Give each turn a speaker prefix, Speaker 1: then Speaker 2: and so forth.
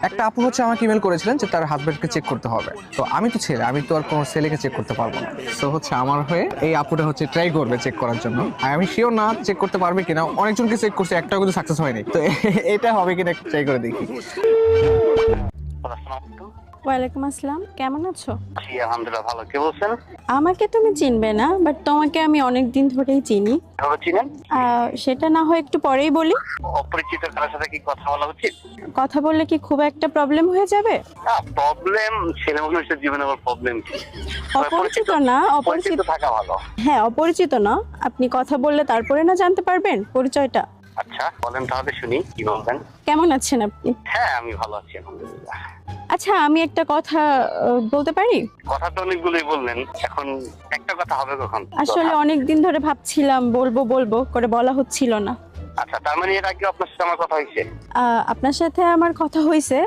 Speaker 1: একটা আপু হচ্ছে আমাকে ইমেল করেছিলেন যে তার হাজবেন্ডকে চেক করতে হবে। তো আমি তো ছেলে, আমি তো আর কোনো ছেলেকে চেক করতে পারবো না। তো হচ্ছে আমার হয়ে এই আপুটা হচ্ছে ট্রাই করবে চেক করার জন্য। আর আমি শিওর না চেক করতে পারবে কিনা, অনেকজনকে চেক করছে, একটাও কিন্তু সাকসেস হয়নি। তো এটা হবে কিনা ট্রাই করে দেখি।
Speaker 2: ওয়ালাইকুম আসসালাম, কেমন আছো?
Speaker 3: জি আলহামদুলিল্লাহ ভালো। কে বলছেন?
Speaker 2: আমাকে তুমি চিনবে না, বাট তোমাকে আমি অনেক দিন ধরেই চিনি।
Speaker 3: কিভাবে চিনেন?
Speaker 2: সেটা না হয় একটু পরেই বলি।
Speaker 3: অপরিচিত কারোর সাথে কি কথা বলা উচিত?
Speaker 2: কথা বললে কি খুব একটা প্রবলেম হয়ে যাবে?
Speaker 3: না, প্রবলেম ছেলে মানুষের জীবনে আবার প্রবলেম কি?
Speaker 2: অপরিচিত না,
Speaker 3: পরিচিত থাকা ভালো।
Speaker 2: হ্যাঁ অপরিচিত না, আপনি কথা বললে তারপরে না জানতে পারবেন পরিচয়টা।
Speaker 3: আচ্ছা বলেন তাহলে শুনি কি বলবেন।
Speaker 2: কেমন আছেন আপনি?
Speaker 3: হ্যাঁ আমি ভালো আছি আলহামদুলিল্লাহ।
Speaker 2: আচ্ছা, আমি একটা কথা বলতে পারি?
Speaker 3: কথা তো অনেকগুলোই বললেন, এখন একটা কথা হবে কখন?
Speaker 2: আসলে অনেক দিন ধরে ভাবছিলাম বলবো বলবো করে বলা হচ্ছিল না।
Speaker 3: আচ্ছা তার মানে এর আগে আপনার সাথে আমার কথা হয়েছে?
Speaker 2: আপনার সাথে আমার কথা হয়েছে।